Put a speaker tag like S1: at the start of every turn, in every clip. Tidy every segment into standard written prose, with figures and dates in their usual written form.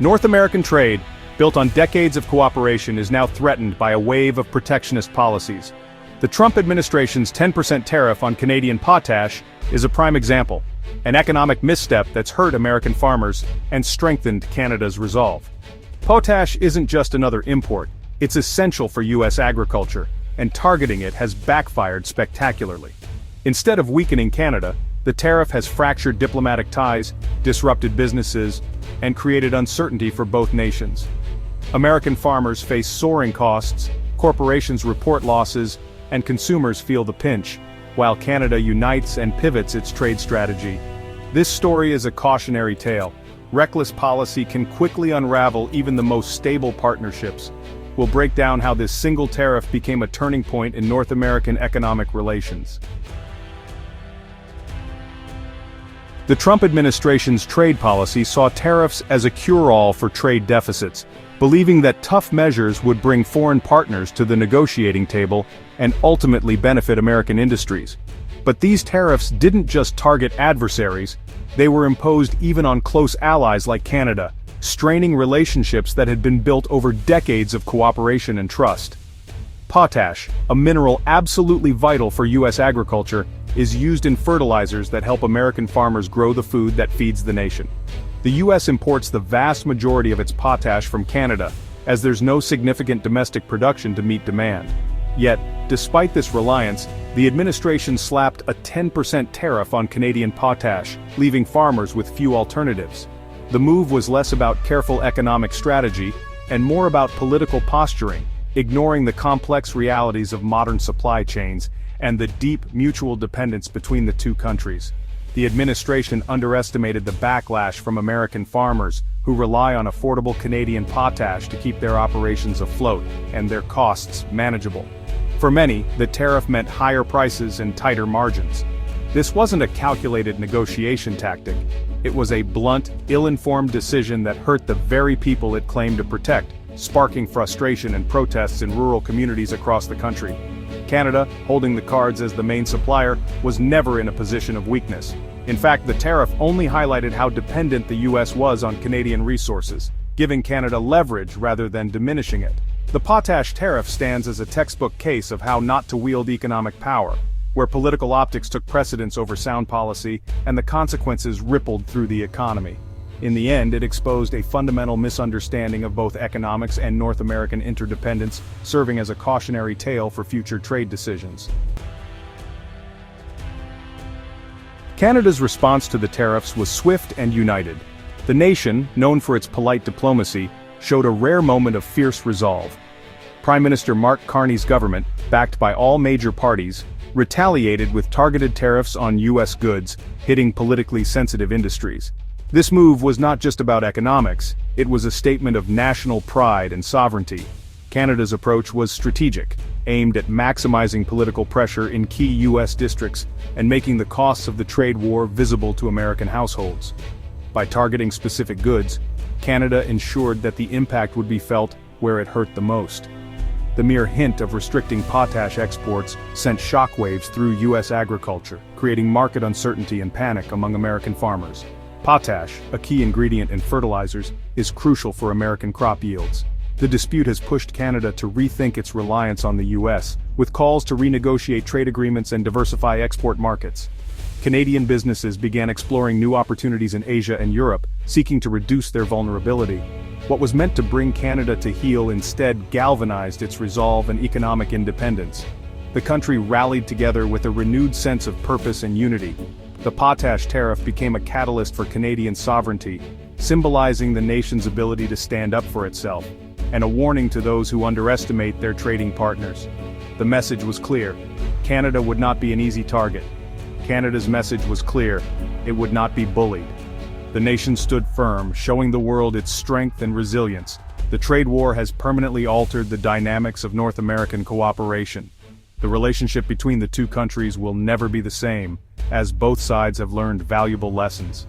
S1: North American trade, built on decades of cooperation, is now threatened by a wave of protectionist policies. The Trump administration's 10% tariff on Canadian potash is a prime example, an economic misstep that's hurt American farmers and strengthened Canada's resolve. Potash isn't just another import, it's essential for U.S. agriculture, and targeting it has backfired spectacularly. Instead of weakening Canada, the tariff has fractured diplomatic ties, disrupted businesses, and created uncertainty for both nations. American farmers face soaring costs, corporations report losses, and consumers feel the pinch, while Canada unites and pivots its trade strategy. This story is a cautionary tale. Reckless policy can quickly unravel even the most stable partnerships. We'll break down how this single tariff became a turning point in North American economic relations. The Trump administration's trade policy saw tariffs as a cure-all for trade deficits, believing that tough measures would bring foreign partners to the negotiating table and ultimately benefit American industries. But these tariffs didn't just target adversaries, they were imposed even on close allies like Canada, straining relationships that had been built over decades of cooperation and trust. Potash, a mineral absolutely vital for U.S. agriculture, is used in fertilizers that help American farmers grow the food that feeds the nation. The U.S. imports the vast majority of its potash from Canada, as there's no significant domestic production to meet demand. Yet, despite this reliance, the administration slapped a 10% tariff on Canadian potash, leaving farmers with few alternatives. The move was less about careful economic strategy, and more about political posturing, ignoring the complex realities of modern supply chains and the deep mutual dependence between the two countries. The administration underestimated the backlash from American farmers, who rely on affordable Canadian potash to keep their operations afloat and their costs manageable. For many, the tariff meant higher prices and tighter margins. This wasn't a calculated negotiation tactic. It was a blunt, ill-informed decision that hurt the very people it claimed to protect, sparking frustration and protests in rural communities across the country. Canada, holding the cards as the main supplier, was never in a position of weakness. In fact, the tariff only highlighted how dependent the U.S. was on Canadian resources, giving Canada leverage rather than diminishing it. The potash tariff stands as a textbook case of how not to wield economic power, where political optics took precedence over sound policy and the consequences rippled through the economy. In the end, it exposed a fundamental misunderstanding of both economics and North American interdependence, serving as a cautionary tale for future trade decisions. Canada's response to the tariffs was swift and united. The nation, known for its polite diplomacy, showed a rare moment of fierce resolve. Prime Minister Mark Carney's government, backed by all major parties, retaliated with targeted tariffs on U.S. goods, hitting politically sensitive industries. This move was not just about economics, it was a statement of national pride and sovereignty. Canada's approach was strategic, aimed at maximizing political pressure in key U.S. districts and making the costs of the trade war visible to American households. By targeting specific goods, Canada ensured that the impact would be felt where it hurt the most. The mere hint of restricting potash exports sent shockwaves through U.S. agriculture, creating market uncertainty and panic among American farmers. Potash, a key ingredient in fertilizers, is crucial for American crop yields. The dispute has pushed Canada to rethink its reliance on the U.S., with calls to renegotiate trade agreements and diversify export markets. Canadian businesses began exploring new opportunities in Asia and Europe, seeking to reduce their vulnerability. What was meant to bring Canada to heel instead galvanized its resolve and economic independence. The country rallied together with a renewed sense of purpose and unity. The potash tariff became a catalyst for Canadian sovereignty, symbolizing the nation's ability to stand up for itself, and a warning to those who underestimate their trading partners. The message was clear: Canada would not be an easy target. Canada's message was clear: it would not be bullied. The nation stood firm, showing the world its strength and resilience. The trade war has permanently altered the dynamics of North American cooperation. The relationship between the two countries will never be the same, as both sides have learned valuable lessons.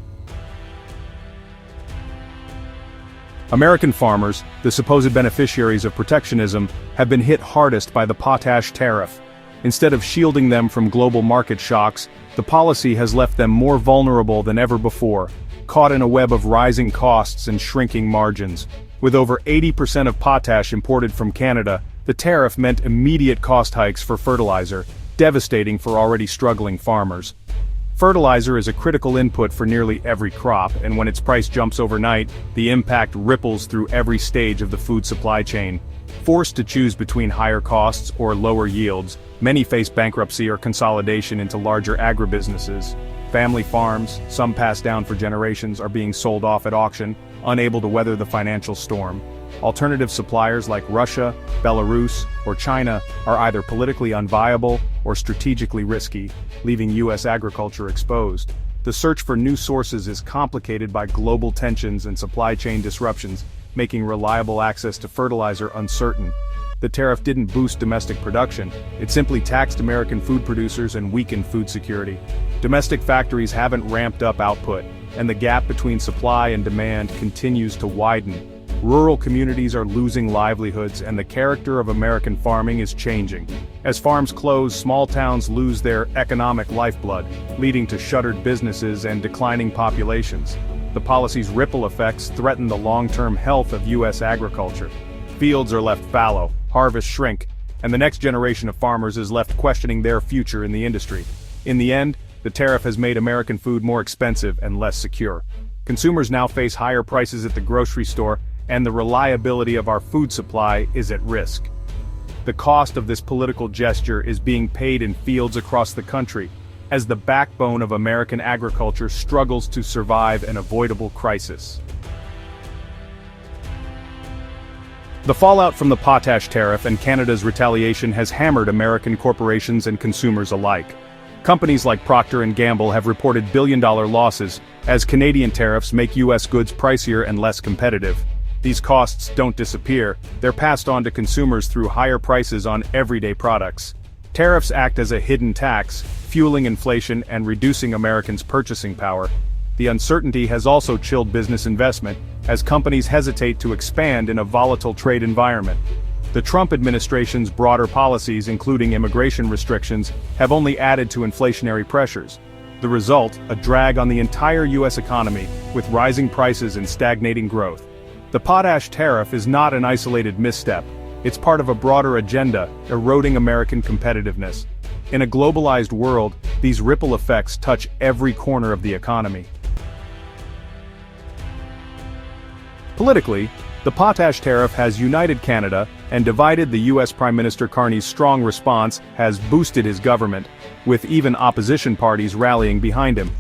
S1: American farmers, the supposed beneficiaries of protectionism, have been hit hardest by the potash tariff. Instead of shielding them from global market shocks, The policy has left them more vulnerable than ever before, caught in a web of rising costs and shrinking margins. With over 80% of potash imported from Canada, the tariff meant immediate cost hikes for fertilizer, devastating for already struggling farmers. Fertilizer is a critical input for nearly every crop, and when its price jumps overnight, the impact ripples through every stage of the food supply chain. Forced to choose between higher costs or lower yields, many face bankruptcy or consolidation into larger agribusinesses. Family farms, some passed down for generations, are being sold off at auction, unable to weather the financial storm. Alternative suppliers like Russia, Belarus, or China are either politically unviable or strategically risky, leaving U.S. agriculture exposed. The search for new sources is complicated by global tensions and supply chain disruptions, making reliable access to fertilizer uncertain. The tariff didn't boost domestic production, it simply taxed American food producers and weakened food security. Domestic factories haven't ramped up output, and the gap between supply and demand continues to widen. Rural communities are losing livelihoods, and the character of American farming is changing. As farms close, small towns lose their economic lifeblood, leading to shuttered businesses and declining populations. The policy's ripple effects threaten the long-term health of U.S. agriculture. Fields are left fallow, harvests shrink, and the next generation of farmers is left questioning their future in the industry. In the end, the tariff has made American food more expensive and less secure. Consumers now face higher prices at the grocery store, and the reliability of our food supply is at risk. The cost of this political gesture is being paid in fields across the country, as the backbone of American agriculture struggles to survive an avoidable crisis. The fallout from the potash tariff and Canada's retaliation has hammered American corporations and consumers alike. Companies like Procter & Gamble have reported billion-dollar losses, as Canadian tariffs make U.S. goods pricier and less competitive. These costs don't disappear, they're passed on to consumers through higher prices on everyday products. Tariffs act as a hidden tax, fueling inflation and reducing Americans' purchasing power. The uncertainty has also chilled business investment, as companies hesitate to expand in a volatile trade environment. The Trump administration's broader policies, including immigration restrictions, have only added to inflationary pressures. The result, a drag on the entire U.S. economy, with rising prices and stagnating growth. The potash tariff is not an isolated misstep. It's part of a broader agenda, eroding American competitiveness. In a globalized world, these ripple effects touch every corner of the economy. Politically, the potash tariff has united Canada and divided the U.S. Prime Minister Carney's strong response has boosted his government, with even opposition parties rallying behind him.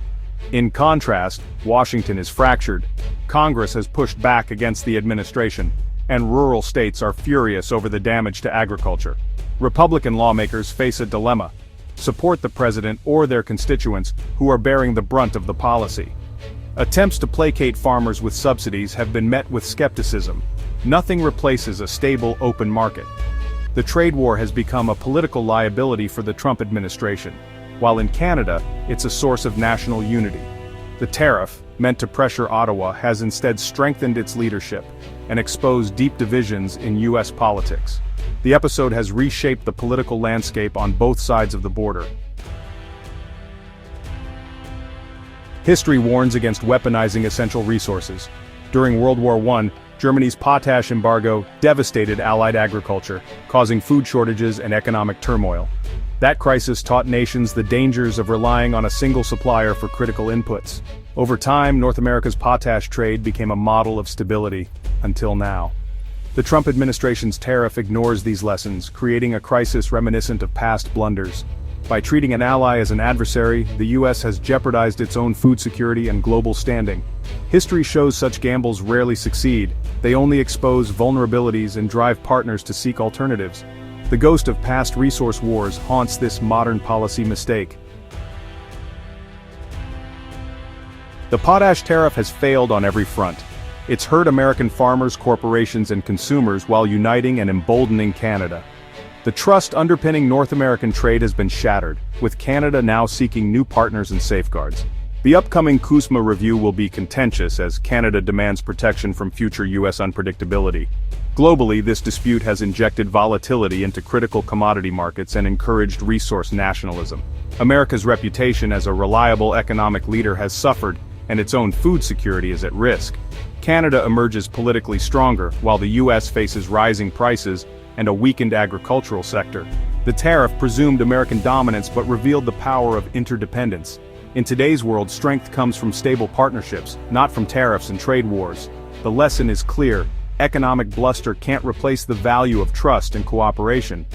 S1: In contrast, Washington is fractured. Congress has pushed back against the administration, and rural states are furious over the damage to agriculture. Republican lawmakers face a dilemma: support the president or their constituents who are bearing the brunt of the policy. Attempts to placate farmers with subsidies have been met with skepticism. Nothing replaces a stable, open market. The trade war has become a political liability for the Trump administration, while in Canada, it's a source of national unity. The tariff, meant to pressure Ottawa, has instead strengthened its leadership and exposed deep divisions in U.S. politics. The episode has reshaped the political landscape on both sides of the border. History warns against weaponizing essential resources. During World War I, Germany's potash embargo devastated Allied agriculture, causing food shortages and economic turmoil. That crisis taught nations the dangers of relying on a single supplier for critical inputs. Over time, North America's potash trade became a model of stability, until now. The Trump administration's tariff ignores these lessons, creating a crisis reminiscent of past blunders. By treating an ally as an adversary, the U.S. has jeopardized its own food security and global standing. History shows such gambles rarely succeed. They only expose vulnerabilities and drive partners to seek alternatives. The ghost of past resource wars haunts this modern policy mistake. The potash tariff has failed on every front. It's hurt American farmers, corporations, and consumers while uniting and emboldening Canada. The trust underpinning North American trade has been shattered, with Canada now seeking new partners and safeguards. The upcoming CUSMA review will be contentious as Canada demands protection from future U.S. unpredictability. Globally, this dispute has injected volatility into critical commodity markets and encouraged resource nationalism. America's reputation as a reliable economic leader has suffered, and its own food security is at risk. Canada emerges politically stronger, while the US faces rising prices and a weakened agricultural sector. The tariff presumed American dominance but revealed the power of interdependence. In today's world, strength comes from stable partnerships, not from tariffs and trade wars. The lesson is clear: economic bluster can't replace the value of trust and cooperation.